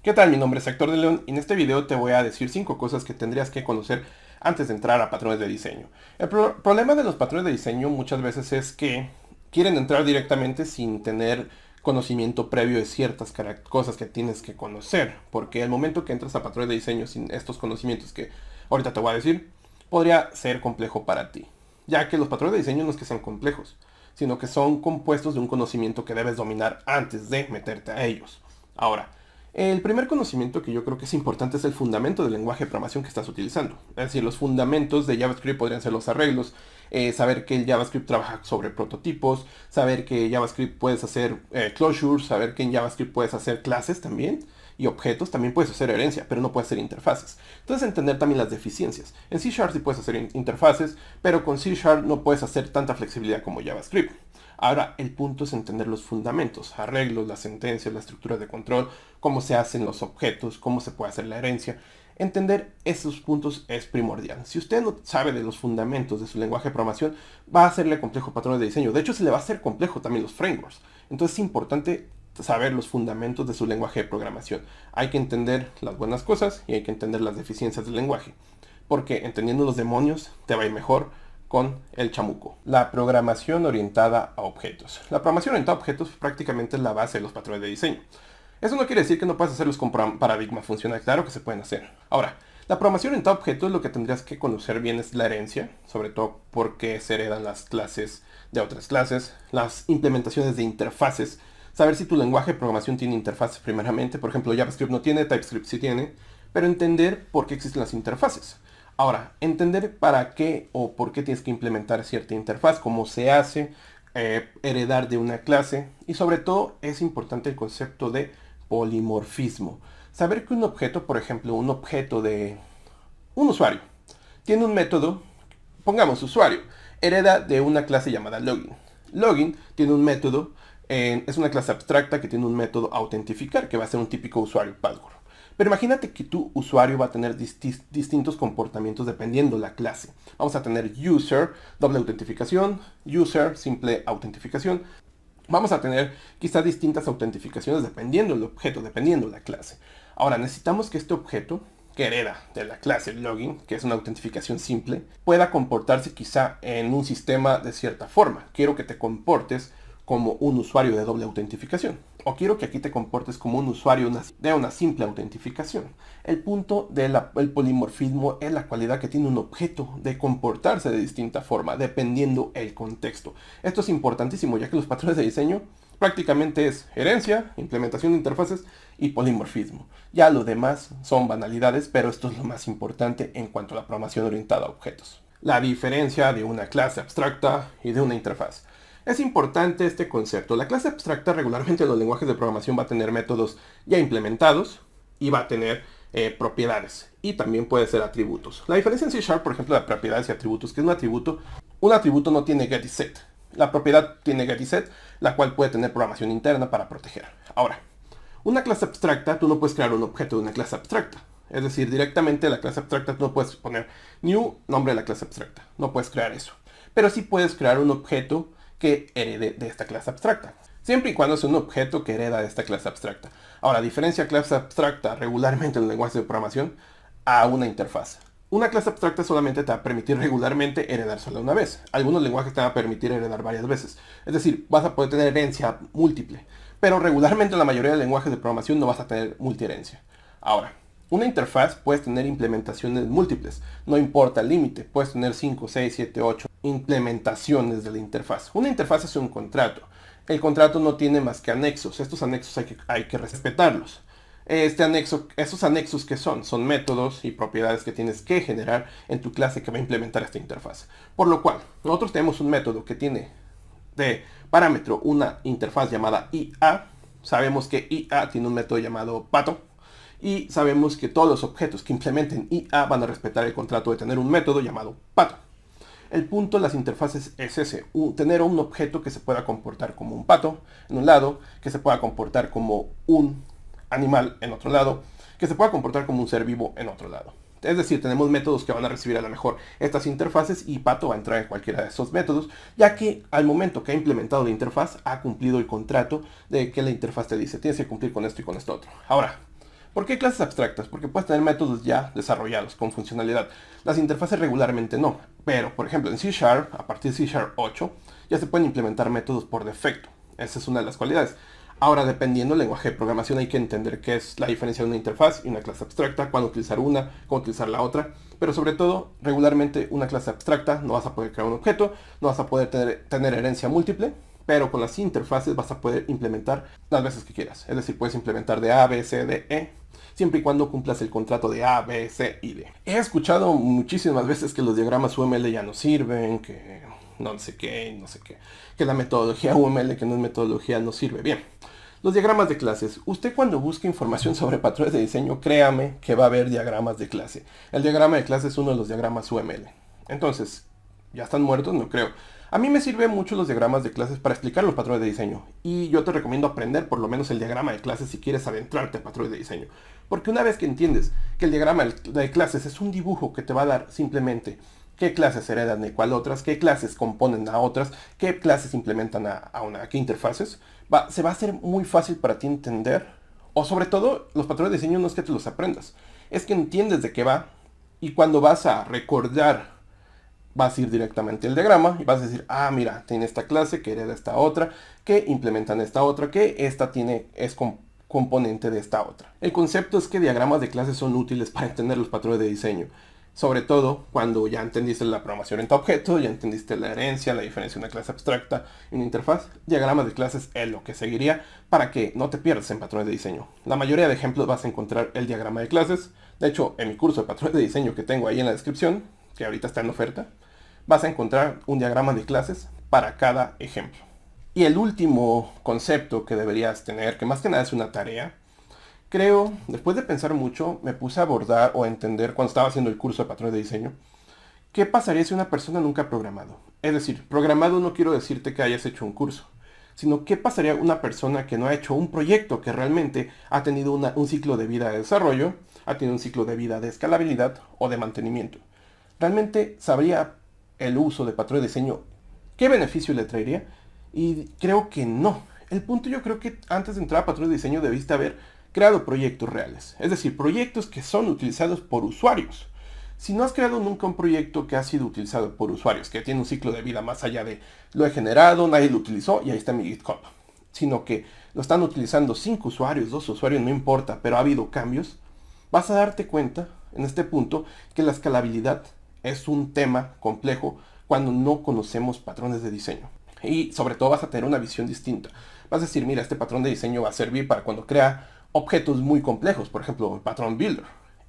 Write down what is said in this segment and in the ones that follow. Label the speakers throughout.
Speaker 1: ¿Qué tal? Mi nombre es Héctor de León y en este video te voy a decir 5 cosas que tendrías que conocer antes de entrar a patrones de diseño. El problema de los patrones de diseño muchas veces es que quieren entrar directamente sin tener conocimiento previo de ciertas cosas que tienes que conocer, porque el momento que entras a patrones de diseño sin estos conocimientos que ahorita te voy a decir, podría ser complejo para ti, ya que los patrones de diseño no es que sean complejos, sino que son compuestos de un conocimiento que debes dominar antes de meterte a ellos. Ahora, el primer conocimiento que yo creo que es importante es el fundamento del lenguaje de programación que estás utilizando. Es decir, los fundamentos de JavaScript podrían ser los arreglos, saber que el JavaScript trabaja sobre prototipos, saber que JavaScript puedes hacer closures, saber que en JavaScript puedes hacer clases también y objetos, también puedes hacer herencia, pero no puedes hacer interfaces. Entonces entender también las deficiencias. En C# sí puedes hacer interfaces, pero con C# no puedes hacer tanta flexibilidad como JavaScript. Ahora, el punto es entender los fundamentos, arreglos, las sentencias, la estructura de control, cómo se hacen los objetos, cómo se puede hacer la herencia. Entender esos puntos es primordial. Si usted no sabe de los fundamentos de su lenguaje de programación, va a hacerle complejo patrones de diseño. De hecho, se le va a hacer complejo también los frameworks. Entonces es importante saber los fundamentos de su lenguaje de programación. Hay que entender las buenas cosas y hay que entender las deficiencias del lenguaje. Porque entendiendo los demonios te va a ir mejor con el chamuco. La programación orientada a objetos. La programación orientada a objetos prácticamente es la base de los patrones de diseño. Eso no quiere decir que no puedas hacerlos con paradigma funcional. Claro que se pueden hacer. Ahora, la programación orientada a objetos, lo que tendrías que conocer bien es la herencia, sobre todo porque se heredan las clases de otras clases, las implementaciones de interfaces, saber si tu lenguaje de programación tiene interfaces primeramente. Por ejemplo, JavaScript no tiene, TypeScript sí tiene, pero entender por qué existen las interfaces. Ahora, entender para qué o por qué tienes que implementar cierta interfaz, cómo se hace, heredar de una clase y sobre todo es importante el concepto de polimorfismo. Saber que un objeto, por ejemplo, un objeto de un usuario, tiene un método, pongamos usuario, hereda de una clase llamada login. Login tiene un método, es una clase abstracta que tiene un método autentificar, que va a ser un típico usuario password. Pero imagínate que tu usuario va a tener distintos comportamientos dependiendo la clase. Vamos a tener user, doble autentificación, user, simple autentificación. Vamos a tener quizás distintas autentificaciones dependiendo el objeto, dependiendo la clase. Ahora necesitamos que este objeto, que hereda de la clase login, que es una autentificación simple, pueda comportarse quizá en un sistema de cierta forma. Quiero que te comportes como un usuario de doble autentificación. O quiero que aquí te comportes como un usuario de una simple autentificación. El punto del polimorfismo es la cualidad que tiene un objeto de comportarse de distinta forma, dependiendo el contexto. Esto es importantísimo, ya que los patrones de diseño prácticamente es herencia, implementación de interfaces y polimorfismo. Ya lo demás son banalidades, pero esto es lo más importante en cuanto a la programación orientada a objetos. La diferencia de una clase abstracta y de una interfaz. Es importante este concepto. La clase abstracta regularmente en los lenguajes de programación va a tener métodos ya implementados y va a tener propiedades y también puede ser atributos. La diferencia en C#, por ejemplo, de propiedades y atributos, que es un atributo no tiene get y set. La propiedad tiene get y set, la cual puede tener programación interna para proteger. Ahora, una clase abstracta, tú no puedes crear un objeto de una clase abstracta. Es decir, directamente la clase abstracta tú no puedes poner new, nombre de la clase abstracta. No puedes crear eso. Pero sí puedes crear un objeto que herede de esta clase abstracta. Siempre y cuando sea un objeto que hereda de esta clase abstracta. Ahora, diferencia clase abstracta regularmente en el lenguaje de programación a una interfaz. Una clase abstracta solamente te va a permitir regularmente heredar solo una vez. Algunos lenguajes te van a permitir heredar varias veces. Es decir, vas a poder tener herencia múltiple. Pero regularmente en la mayoría de lenguajes de programación no vas a tener multiherencia. Ahora, una interfaz puedes tener implementaciones múltiples. No importa el límite. Puedes tener 5, 6, 7, 8 implementaciones de la interfaz. Una interfaz es un contrato. El contrato no tiene más que anexos. Estos anexos hay que respetarlos. Esos anexos que son métodos y propiedades que tienes que generar en tu clase que va a implementar esta interfaz. Por lo cual, nosotros tenemos un método que tiene de parámetro una interfaz llamada IA. Sabemos que IA tiene un método llamado pato. Y sabemos que todos los objetos que implementen IA van a respetar el contrato de tener un método llamado pato. El punto de las interfaces es ese, tener un objeto que se pueda comportar como un pato en un lado, que se pueda comportar como un animal en otro lado, que se pueda comportar como un ser vivo en otro lado. Es decir, tenemos métodos que van a recibir a lo mejor estas interfaces y pato va a entrar en cualquiera de esos métodos, ya que al momento que ha implementado la interfaz ha cumplido el contrato de que la interfaz te dice, tienes que cumplir con esto y con esto otro. Ahora, ¿Por qué clases abstractas? Porque puedes tener métodos ya desarrollados con funcionalidad. Las interfaces regularmente no, pero por ejemplo en C Sharp, a partir de C Sharp 8, ya se pueden implementar métodos por defecto. Esa es una de las cualidades. Ahora, dependiendo del lenguaje de programación, hay que entender qué es la diferencia de una interfaz y una clase abstracta, cuándo utilizar una, cómo utilizar la otra. Pero sobre todo, regularmente una clase abstracta no vas a poder crear un objeto, no vas a poder tener herencia múltiple, pero con las interfaces vas a poder implementar las veces que quieras. Es decir, puedes implementar de A, B, C, D, E, siempre y cuando cumplas el contrato de A, B, C y D. He escuchado muchísimas veces que los diagramas UML ya no sirven, que no sé qué, no sé qué, que la metodología UML, que no es metodología, no sirve. Bien, los diagramas de clases. Usted cuando busque información sobre patrones de diseño, créame que va a haber diagramas de clase. El diagrama de clase es uno de los diagramas UML. Entonces, ¿ya están muertos? No creo. A mí me sirven mucho los diagramas de clases para explicar los patrones de diseño. Y yo te recomiendo aprender por lo menos el diagrama de clases si quieres adentrarte a patrones de diseño. Porque una vez que entiendes que el diagrama de clases es un dibujo que te va a dar simplemente qué clases heredan de cuál otras, qué clases componen a otras, qué clases implementan a una, qué interfaces, se va a hacer muy fácil para ti entender. O sobre todo, los patrones de diseño no es que te los aprendas, es que entiendes de qué va. Y cuando vas a recordar, vas a ir directamente al diagrama y vas a decir, ah, mira, tiene esta clase que hereda esta otra, que implementan esta otra, que esta es componente de esta otra. El concepto es que diagramas de clases son útiles para entender los patrones de diseño. Sobre todo cuando ya entendiste la programación orientada a objetos, ya entendiste la herencia, la diferencia de una clase abstracta y una interfaz. Diagramas de clases es lo que seguiría para que no te pierdas en patrones de diseño. La mayoría de ejemplos vas a encontrar el diagrama de clases. De hecho, en mi curso de patrones de diseño que tengo ahí en la descripción, que ahorita está en oferta, vas a encontrar un diagrama de clases para cada ejemplo. Y el último concepto que deberías tener, que más que nada es una tarea, creo, después de pensar mucho, me puse a abordar o a entender cuando estaba haciendo el curso de patrones de diseño, ¿qué pasaría si una persona nunca ha programado? Es decir, programado no quiero decirte que hayas hecho un curso, sino qué pasaría una persona que no ha hecho un proyecto que realmente ha tenido un ciclo de vida de desarrollo, ha tenido un ciclo de vida de escalabilidad o de mantenimiento. ¿Realmente sabría el uso de patrones de diseño qué beneficio le traería? Y creo que no. El punto, yo creo que antes de entrar a patrones de diseño debiste haber creado proyectos reales, es decir, proyectos que son utilizados por usuarios. Si no has creado nunca un proyecto que ha sido utilizado por usuarios, que tiene un ciclo de vida más allá de lo he generado, nadie lo utilizó y ahí está mi GitHub, sino que lo están utilizando 5 usuarios, 2 usuarios, no importa, pero ha habido cambios, vas a darte cuenta en este punto que la escalabilidad es un tema complejo cuando no conocemos patrones de diseño. Y sobre todo vas a tener una visión distinta. Vas a decir, mira, este patrón de diseño va a servir para cuando crea objetos muy complejos, por ejemplo, el patrón builder.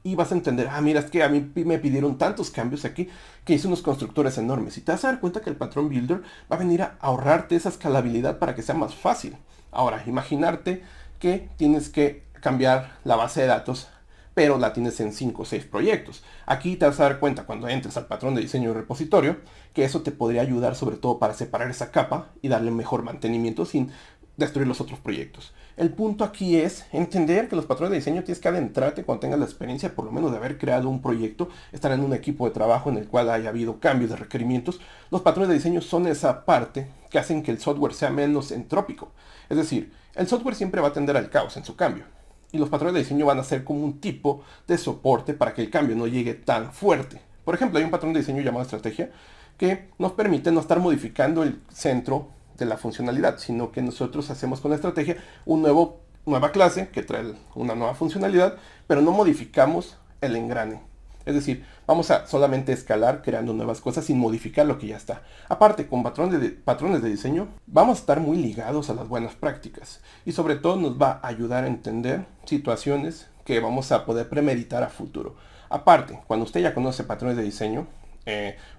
Speaker 1: Y vas a entender, ah, mira, es que a mí me pidieron tantos cambios aquí que hice unos constructores enormes. Y te vas a dar cuenta que el patrón builder va a venir a ahorrarte esa escalabilidad para que sea más fácil. Ahora, imaginarte que tienes que cambiar la base de datos, pero la tienes en 5 o 6 proyectos. Aquí te vas a dar cuenta cuando entres al patrón de diseño de repositorio que eso te podría ayudar sobre todo para separar esa capa y darle mejor mantenimiento sin destruir los otros proyectos. El punto aquí es entender que los patrones de diseño tienes que adentrarte cuando tengas la experiencia por lo menos de haber creado un proyecto, estar en un equipo de trabajo en el cual haya habido cambios de requerimientos. Los patrones de diseño son esa parte que hacen que el software sea menos entrópico. Es decir, el software siempre va a tender al caos en su cambio. Y los patrones de diseño van a ser como un tipo de soporte para que el cambio no llegue tan fuerte. Por ejemplo, hay un patrón de diseño llamado estrategia que nos permite no estar modificando el centro de la funcionalidad, sino que nosotros hacemos con la estrategia nueva clase que trae una nueva funcionalidad, pero no modificamos el engrane. Es decir, vamos a solamente escalar creando nuevas cosas sin modificar lo que ya está. Aparte, con patrones de diseño, vamos a estar muy ligados a las buenas prácticas. Y sobre todo nos va a ayudar a entender situaciones que vamos a poder premeditar a futuro. Aparte, cuando usted ya conoce patrones de diseño,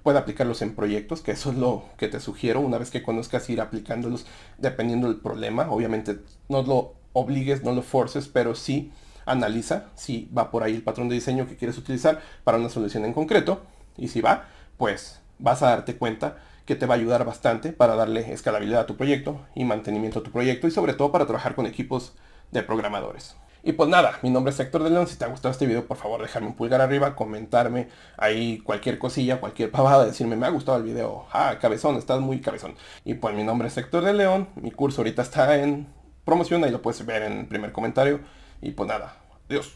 Speaker 1: puede aplicarlos en proyectos, que eso es lo que te sugiero. Una vez que conozcas, ir aplicándolos dependiendo del problema. Obviamente no lo obligues, no lo forces, pero sí analiza si va por ahí el patrón de diseño que quieres utilizar para una solución en concreto. Y si va, pues vas a darte cuenta que te va a ayudar bastante para darle escalabilidad a tu proyecto y mantenimiento a tu proyecto y sobre todo para trabajar con equipos de programadores. Y pues nada, mi nombre es Héctor de León. Si te ha gustado este video, por favor déjame un pulgar arriba, comentarme ahí cualquier cosilla, cualquier pavada, decirme me ha gustado el video, cabezón, estás muy cabezón. Y pues mi nombre es Héctor de León, mi curso ahorita está en promoción, ahí lo puedes ver en el primer comentario. Y pues nada, Adiós.